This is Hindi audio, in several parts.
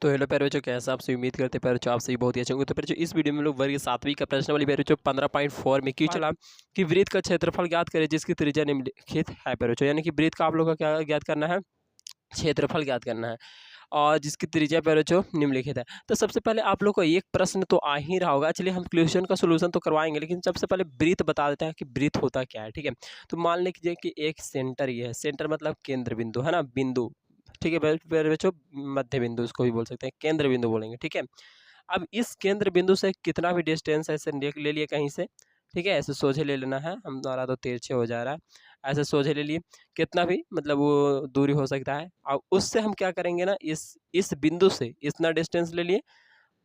तो हेलो प्यारे बच्चों, कैसा आपसे उम्मीद करते हैं प्यारे बच्चों आप सही बहुत ही अच्छे होंगे। तो प्यारे बच्चों इस वीडियो में लोग वर्ग 7वीं का प्रश्न वाली प्यारे बच्चों 15.4 में क्यों चला कि वृत्त का क्षेत्रफल ज्ञात करें जिसकी त्रिज्या निम्नलिखित है प्यारे बच्चों। यानी कि वृत्त का आप लोगों का क्या ज्ञात करना है, क्षेत्रफल ज्ञात करना है और जिसकी त्रिज्या प्यारे बच्चों निम्नलिखित है। तो सबसे पहले आप लोग को एक प्रश्न तो आ ही रहा होगा। चलिए हम क्वेश्चन का सोल्यूशन तो करवाएंगे, लेकिन सबसे पहले वृत्त बता देते हैं कि वृत्त होता क्या है। ठीक है, तो मान लीजिए कि एक सेंटर ये है, सेंटर मतलब केंद्र बिंदु है ना, बिंदु। ठीक है प्यारे बच्चों, मध्य बिंदु उसको भी बोल सकते हैं, केंद्र बिंदु बोलेंगे। ठीक है, अब इस केंद्र बिंदु से कितना भी डिस्टेंस ऐसे ले लिए कहीं से, ठीक है, ऐसे सोझे ले लेना है, हमारा तो तिरछे हो जा रहा है, ऐसे सोझे ले लिए, कितना भी मतलब वो दूरी हो सकता है। अब उससे हम क्या करेंगे ना, इस बिंदु से इतना डिस्टेंस ले लिए,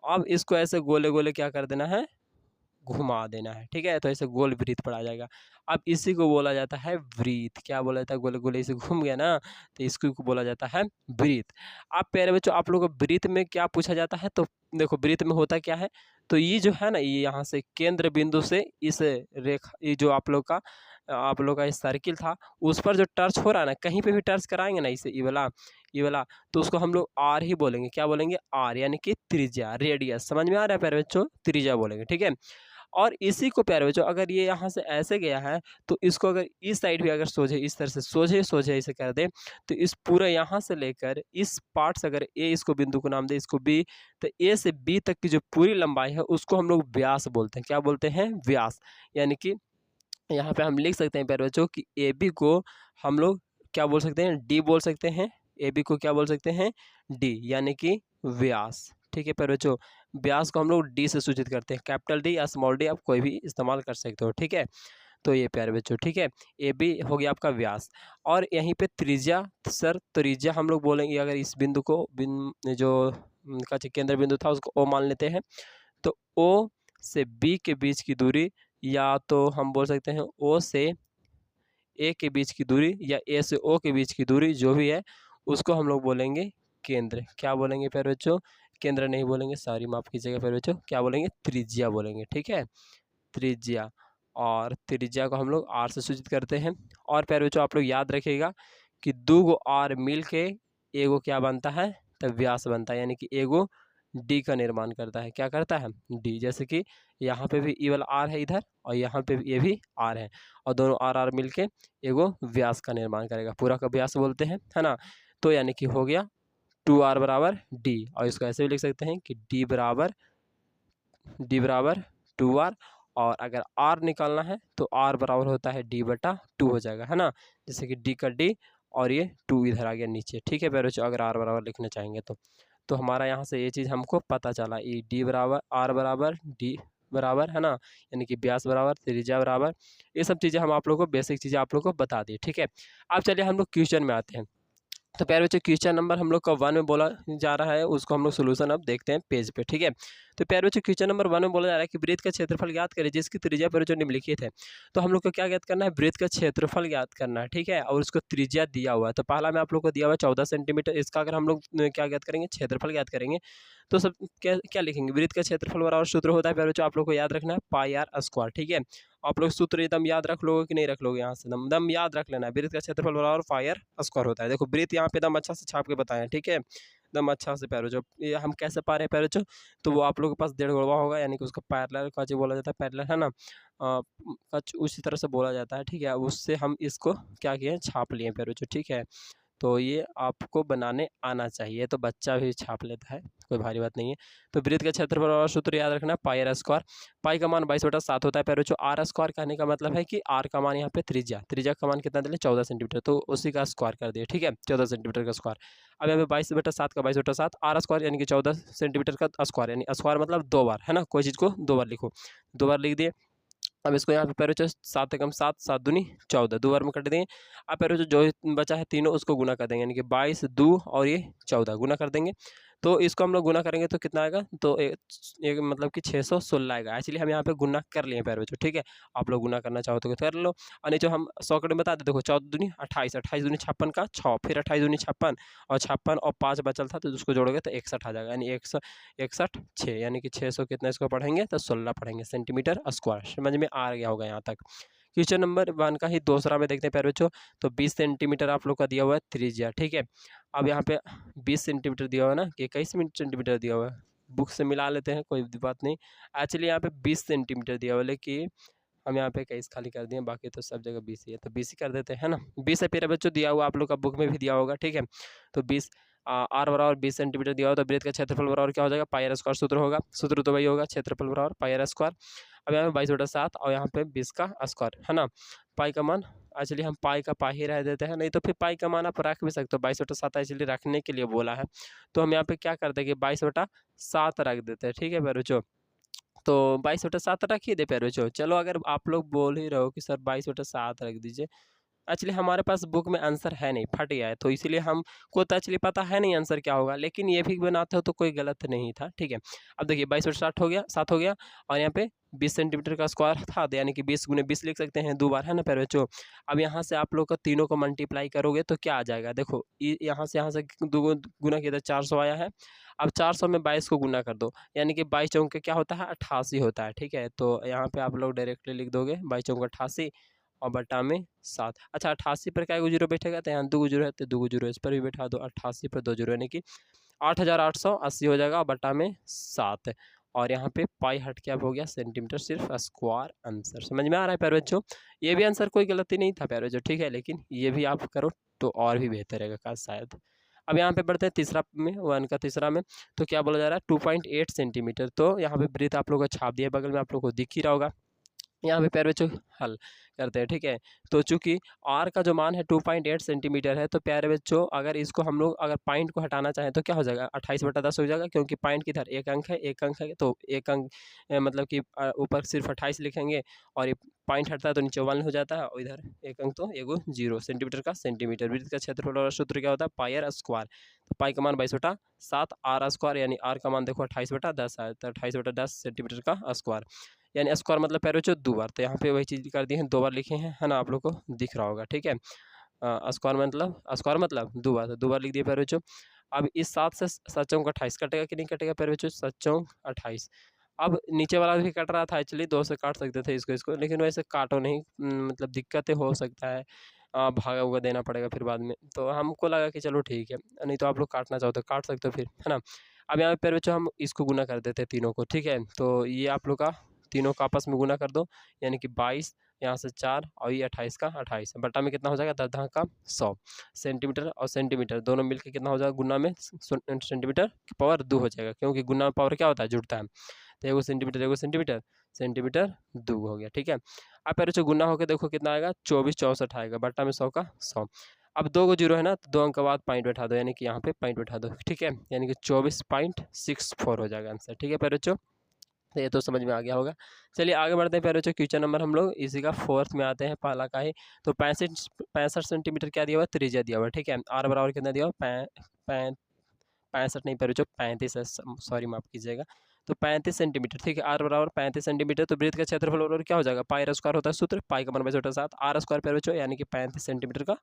अब इसको ऐसे गोले गोले क्या कर देना है, घुमा देना है। ठीक है, तो ऐसे गोल वृत्त पड़ा जाएगा। अब इसी को बोला जाता है वृत्त। क्या बोला जाता है, गोले गोले इसे घूम गया ना, तो इसको बोला जाता है वृत्त। अब प्यारे बच्चों आप लोगों को वृत्त में क्या पूछा जाता है, तो देखो वृत्त में होता क्या है, तो ये जो है ना, ये यहाँ से केंद्र बिंदु से इस रेखा, ये जो आप लोग का इस सर्किल था, उस पर जो टर्च हो रहा है ना, कहीं पे भी टर्च कराएंगे ना इसे, ये वाला, तो उसको हम लोग आर ही बोलेंगे। क्या बोलेंगे, आर, यानी कि त्रिज्या, रेडियस। समझ में आ रहा है प्यारे बच्चों, त्रिज्या बोलेंगे। ठीक है, और इसी को प्यारे बच्चों अगर ये यहाँ से ऐसे गया है, तो इसको अगर इस साइड भी अगर सोझे इस तरह से सोझे सोझे ऐसे कर दे, तो इस पूरा यहाँ से लेकर इस पार्ट से अगर ए, इसको बिंदु को नाम दे, इसको बी, तो ए से बी तक की जो पूरी लंबाई है उसको हम लोग व्यास बोलते हैं। क्या बोलते हैं, व्यास। यानी कि यहाँ पे हम लिख सकते हैं प्यारे बच्चों कि ए बी को हम लोग क्या बोल सकते हैं, डी बोल सकते हैं। ए बी को क्या बोल सकते हैं, डी, यानी कि व्यास। ठीक है प्यारे बच्चों, व्यास को हम लोग डी से सूचित करते हैं, कैपिटल डी या स्मॉल डी आप कोई भी इस्तेमाल कर सकते हो। ठीक है, तो ये प्यारे बच्चों, ठीक है, ए बी हो गया आपका व्यास। और यहीं पे त्रिज्या, सर त्रिज्या हम लोग बोलेंगे अगर इस बिंदु को जो उनका केंद्र बिंदु था उसको ओ मान लेते हैं, तो ओ से बी के बीच की दूरी, या तो हम बोल सकते हैं ओ से ए के बीच की दूरी, या ए से ओ के बीच की दूरी, जो भी है उसको हम लोग बोलेंगे केंद्र। क्या बोलेंगे प्यारे बच्चों, केंद्र नहीं बोलेंगे, सॉरी माफ कीजिएगा प्यारे बच्चों, क्या बोलेंगे, त्रिज्या बोलेंगे। ठीक है, त्रिज्या। और त्रिज्या को हम लोग आर से सूचित करते हैं। और प्यारे बच्चों आप लोग याद रखिएगा कि दो गो आर मिल के एगो क्या बनता है, तब व्यास बनता है, यानी कि एगो डी का निर्माण करता है। क्या करता है, डी। जैसे कि यहाँ पे भी ई वाला आर है इधर, और यहाँ पे भी ये भी आर है, और दोनों आर आर मिल के एगो व्यास का निर्माण करेगा, पूरा का व्यास बोलते हैं, है ना। तो यानी कि हो गया 2r बराबर डी, और इसको ऐसे भी लिख सकते हैं कि डी बराबर 2r। और अगर r निकालना है तो r बराबर होता है d/2 हो जाएगा, है ना। जैसे कि d का d और ये 2 इधर आ गया नीचे। ठीक है प्यारे बच्चों, अगर r बराबर लिखना चाहेंगे तो हमारा यहाँ से ये चीज़ हमको पता चला, ये d बराबर r बराबर d बराबर, है ना, यानी कि व्यास बराबर त्रिज्या बराबर, ये सब चीज़ें हम आप लोग को बेसिक चीज़ें आप लोग को बता दी। ठीक है, अब चलिए हम लोग क्वेश्चन में आते हैं। तो प्यारे बच्चों क्वेश्चन नंबर हम लोग का 1 में बोला जा रहा है, उसको हम लोग सोल्यूशन अब देखते हैं पेज पे। ठीक है, तो प्यारे बच्चों क्वेश्चन नंबर 1 में बोला जा रहा है कि वृत्त का क्षेत्रफल ज्ञात करें जिसकी त्रिज्या पर जो निम्नलिखित है। तो हम लोग को क्या ज्ञात करना है, वृत्त का क्षेत्रफल ज्ञात करना है। ठीक है, और उसको त्रिज्या दिया हुआ है। तो पहला में आप लोग को दिया हुआ है 14 सेंटीमीटर, इसका अगर हम लोग क्या ज्ञात करेंगे, क्षेत्रफल ज्ञात करेंगे, तो सब क्या क्या लिखेंगे, वृत्त का क्षेत्रफल बराबर सूत्र होता है प्यारे बच्चों आप लोग को याद रखना है, पाई आर स्क्वायर। ठीक है, आप लोग सूत्र एकदम याद रख लोगे कि नहीं रख लोगे, यहाँ से दम याद रख लेना है। वृत्त का क्षेत्रफल बराबर पाई आर स्क्वायर होता है। देखो वृत्त यहाँ पे एकदम अच्छा से छाप के बताएं। ठीक है, एकदम अच्छा से प्यारे बच्चों, ये हम कैसे पा रहे हैं प्यारे बच्चों, तो वो आप लोगों के पास 1.5 गोलवा होगा, यानी कि उसका पैरेलल का जो बोला जाता है, पैरेलल है ना, उसी तरह से बोला जाता है। ठीक है, उससे हम इसको क्या किए, छाप लिए प्यारे बच्चों। ठीक है, तो ये आपको बनाने आना चाहिए, तो बच्चा भी छाप लेता है, कोई भारी बात नहीं है। तो वृत्त का क्षेत्रफल और सूत्र याद रखना, पाई आर स्क्वायर। पाई का मान 22/7 होता है प्यारे बच्चों। आर स्क्वायर कहने का मतलब है कि आर का मान यहाँ पे त्रिज्या का मान कितना दिले, 14 सेंटीमीटर, तो उसी का स्क्वायर कर दिए। ठीक है, 14 सेंटीमीटर का स्क्वायर। अब यहाँ पे 22/7 का 22/7 आर स्क्वायर, यानी कि 14 सेंटीमीटर का स्क्वायर, यानी स्क्वायर मतलब 2 बार, है ना, कोई चीज़ को 2 बार लिखो, 2 बार लिख दिए। अब इसको यहाँ पे पैरो 7 एकम 7, 7 दूनी 14, 2 बार में कट देंगे। अब पैरो जो बचा है तीनों उसको गुना कर देंगे, यानी कि 22 2 और ये 14 गुना कर देंगे। तो इसको हम लोग गुना करेंगे तो कितना आएगा, तो एक मतलब कि 616 आएगा। एक्चुअली हम यहाँ पे गुना कर लिए पैरो बच्चों। ठीक है, आप लोग गुना करना चाहो तो कर लो, और नहीं जो हम 100 में बता देते, देखो 14 दूनी 28, 28 दूनी 56 का 6, फिर 28 दूनी 56, और 56 और 5 बचल था, तो उसको जोड़ोगे तो 61 आ जाएगा, यानी 61 6, यानी कि 600 कितना इसको पढ़ेंगे, तो 16 पढ़ेंगे सेंटीमीटर स्क्वायर। समझ में आ गया होगा यहाँ तक। क्वेश्चन नंबर 1 का ही दूसरा में देखते हैं प्यारे बच्चों। तो 20 सेंटीमीटर आप लोग का दिया हुआ है त्रिज्या, ठीक है। अब यहाँ पे 20 सेंटीमीटर दिया हुआ है ना कि 21 सेंटीमीटर दिया हुआ है, बुक से मिला लेते हैं, कोई बात नहीं। एक्चुअली यहाँ पे 20 सेंटीमीटर दिया हुआ है, लेकिन हम यहाँ पे 21 खाली कर दिए, बाकी तो सब जगह 20 ही है, तो 20 ही कर देते हैं, है ना। 20 है प्यारे बच्चों, दिया हुआ आप लोग का बुक में भी दिया होगा, ठीक है। तो 20 आर बराबर 20 सेंटीमीटर दिया हुआ, तो वृत्त का क्षेत्रफल बराबर क्या हो जाएगा, पाई आर स्क्वायर सूत्र होगा, सूत्र तो वही होगा, क्षेत्रफल बराबर पाई आर स्क्वायर। अब यहाँ पे 22/7 और यहाँ पे 20 का स्क्वायर, है ना। पाई का मान एक्चुअली हम पाई का पाई ही रह देते हैं, नहीं तो फिर पाई का मान आप रख भी सकते हो। 22/7 एक्चुअली रखने के लिए बोला है, तो हम यहाँ पे क्या करते हैं कि 22/7 रख देते हैं, ठीक है प्यारे बच्चों। तो 22/7 रख ही दे प्यारे बच्चों। चलो अगर आप लोग बोल ही रहे हो कि सर 22/7 रख दीजिए, एक्चुअली हमारे पास बुक में आंसर है नहीं, फट गया है, तो इसीलिए हमको तो एक्चुअली पता है नहीं आंसर क्या होगा, लेकिन ये भी बनाते हो तो कोई गलत नहीं था, ठीक है। अब देखिए 22/7 हो गया, 7 हो गया, और यहाँ पे 20 सेंटीमीटर का स्क्वायर था, तो यानी कि 20 × 20 लिख सकते हैं 2 बार, है ना प्यारे बच्चों। अब यहाँ से आप लोग का तीनों को मल्टीप्लाई करोगे तो क्या आ जाएगा, देखो यहाँ से 2 गुना किया था, 400 आया है। अब 400 में 22 को गुना कर दो, यानी कि 22 चौके क्या होता है, 88 होता है, ठीक है। तो यहाँ पे आप लोग डायरेक्टली लिख दोगे 22 चौके 88 और बटा में 7। अच्छा 88 पर क्या जीरो बैठेगा, तो यहाँ 2 जीरो है, तो 2 जीरो इस पर भी बैठा दो, 88 पर 2 जीरो, यानी कि 8880 हो जाएगा, बटा में 7। और यहाँ पे पाई हट के अब हो गया सेंटीमीटर सिर्फ स्क्वायर आंसर। समझ में आ रहा है प्यारे बच्चों, ये भी आंसर कोई गलती नहीं था प्यारे बच्चों, ठीक है, लेकिन ये भी आप करो तो और भी बेहतर रहेगा शायद। अब यहाँ पे बढ़ते हैं तीसरा में, 1 का तीसरा में। तो क्या बोला जा रहा है, 2.8 सेंटीमीटर। तो यहाँ पे वृत्त आप लोगों को छाप दिया बगल में, आप लोग को दिख ही रहा होगा। यहाँ पे प्यारे बच्चों हल करते हैं, ठीक है। तो चूंकि आर का जो मान है 2.8 सेंटीमीटर है, तो प्यारे बच्चों अगर इसको हम लोग अगर पॉइंट को हटाना चाहें तो क्या हो जाएगा, 28/10 हो जाएगा, क्योंकि पॉइंट किधर एक अंक है, एक अंक है, तो एक अंक मतलब कि ऊपर सिर्फ 28 लिखेंगे, और ये पॉइंट हटता है तो नीचे 1 हो जाता है, और इधर एक अंक तो एगो 0 सेंटीमीटर का सेंटीमीटर। वृत्त का क्षेत्रफल और सूत्र क्या होता है, पाई आर स्क्वायर। तो पाई का मान 22/7, आर स्क्वायर यानी आर का मान देखो 28/10 है, तो 28/10 सेंटीमीटर का स्क्वायर, यानी स्क्वायर मतलब प्यारे बच्चों 2 बार। तो यहाँ पे वही चीज़ कर दी है, 2 बार लिखे हैं, है ना, आप लोग को दिख रहा होगा, ठीक है। स्क्वायर मतलब 2 बार, तो 2 बार लिख दिए प्यारे बच्चों। अब इस 7 से 7 चौक 28 कटेगा कि नहीं कटेगा प्यारे बच्चों, 7 चौक 28। अब नीचे वाला भी कट रहा था, एक्चुअली 2 से काट सकते थे इसको, लेकिन वैसे काटो नहीं, मतलब दिक्कतें हो सकता है, भागा हुआ देना पड़ेगा फिर बाद में, तो हमको लगा कि चलो ठीक है, नहीं तो आप लोग काटना चाहो तो काट सकते हो फिर, है ना। अब यहाँ पे प्यारे बच्चों हम इसको गुना कर देते हैं तीनों को, ठीक है। तो ये आप लोग का तीनों का आपस में गुना कर दो, यानी कि 22, यहाँ से 4 और ये 28 का 28, बटा में कितना हो जाएगा, 10 का 100 सेंटीमीटर, और सेंटीमीटर दोनों मिलकर कितना हो जाएगा, गुना में सेंटीमीटर की पावर 2 हो जाएगा, क्योंकि गुना में पावर क्या होता है, जुड़ता है। तो एगो सेंटीमीटर सेंटीमीटर 2 हो गया, ठीक है। अब पहले जो गुना होकर देखो कितना आएगा, 24/64 आएगा, बटा में 100 का 100। अब 2 को जीरो है ना, तो 2 अंक के बाद पॉइंट बैठा दो, यानी कि यहाँ पे पॉइंट बैठा दो, ठीक है, यानी कि 24.64 हो जाएगा आंसर, ठीक है प्यारे बच्चों। तो ये तो समझ में आ गया होगा। चलिए आगे बढ़ते हैं प्यारे बच्चों, क्वेश्चन नंबर हम लोग इसी का 4th में आते हैं, पहला का ही। तो 65 सेंटीमीटर क्या दिया हुआ है, त्रिज्या दिया हुआ है, ठीक है। आर बराबर कितना दिया हुआ, 65 नहीं प्यारे बच्चों, 35 है, सॉरी माफ कीजिएगा। तो 35 सेंटीमीटर, ठीक है, आर बराबर 35 सेंटीमीटर। तो वृत्त का क्षेत्रफल बराबर क्या हो जाएगा, पाई आर स्क्वायर होता है सूत्र, पाई का मान 22/7, आर स्क्वायर प्यारे बच्चों, यानी कि 35 सेंटीमीटर का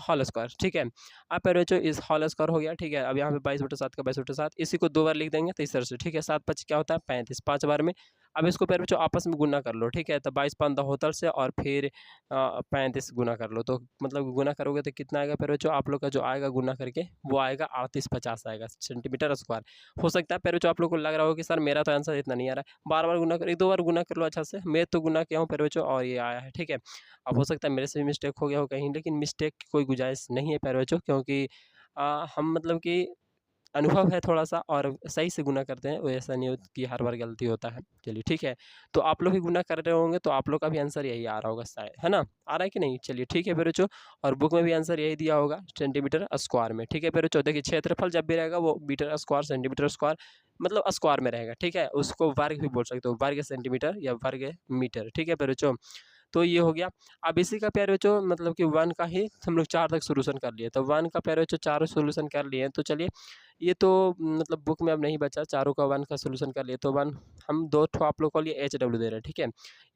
होल स्क्वायर, ठीक है। अब प्यारे बच्चों इस होल स्क्वायर हो गया, ठीक है। अब यहाँ पे 22/7 का 22/7, इसी को 2 बार लिख देंगे तो इस तरह से, ठीक है। 7×5 क्या होता है, 35, 5 बार में। अब इसको प्यारे बच्चों आपस में गुना कर लो, ठीक है। तो 22×5 होतल से, और फिर 35 गुना कर लो, तो मतलब गुना करोगे तो कितना आएगा प्यारे बच्चों, आप लोग का जो आएगा गुना करके वो आएगा 3850 आएगा सेंटीमीटर स्क्वायर। हो सकता है प्यारे बच्चों आप लोग को लग रहा हो कि सर मेरा तो आंसर इतना नहीं आ रहा है, बार बार गुना कर, 1-2 बार गुना कर लो अच्छा से। मैं तो गुना किया हूँ प्यारे बच्चों और ये आया है, ठीक है। अब हो सकता है मेरे से भी मिस्टेक हो गया हो कहीं, लेकिन मिस्टेक की कोई गुंजाइश नहीं है प्यारे बच्चों, क्योंकि हम मतलब कि अनुभव है थोड़ा सा और सही से गुना करते हैं, वो ऐसा नहीं हो कि हर बार गलती होता है। चलिए ठीक है, तो आप लोग भी गुना कर रहे होंगे तो आप लोग का भी आंसर यही आ रहा होगा शायद, है ना, आ रहा है कि नहीं। चलिए ठीक है प्यारे बच्चों, और बुक में भी आंसर यही दिया होगा सेंटीमीटर स्क्वायर में, ठीक है प्यारे बच्चों। देखिए क्षेत्रफल जब भी रहेगा वो मीटर स्क्वायर सेंटीमीटर स्क्वायर मतलब स्क्वायर में रहेगा, ठीक है। उसको वर्ग भी बोल सकते हो, वर्ग सेंटीमीटर या वर्ग मीटर, ठीक है प्यारे बच्चों। तो ये हो गया। अब इसी का प्यारे बच्चों मतलब कि 1 का ही हम लोग 4 तक सोल्यूशन कर लिए, तो 1 का प्यारे बच्चों चारों सोल्यूशन कर लिए। तो चलिए ये तो मतलब बुक में अब नहीं बचा, चारों का 1 का सोल्यूशन कर लिए। तो 1 हम 2 ठो आप लोग को लिए HW दे रहे हैं, ठीक है।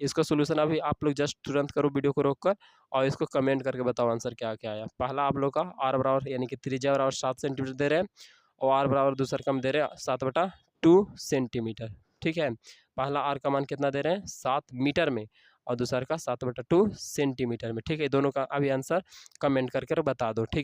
इसका सोल्यूशन अभी आप लोग जस्ट तुरंत करो वीडियो को रोक कर, और इसको कमेंट करके बताओ आंसर क्या क्या आया। पहला आप लोग का आर बराबर यानी कि त्रिज्या बराबर 7 सेंटीमीटर दे रहे हैं, और आर बराबर दूसरा कम दे रहे हैं 7/2 सेंटीमीटर, ठीक है। पहला आर का मान कितना दे रहे हैं 7 मीटर में, और दूसरा का 7/2 सेंटीमीटर में। ठीक है, दोनों का अभी आंसर कमेंट करके बता दो। ठीक।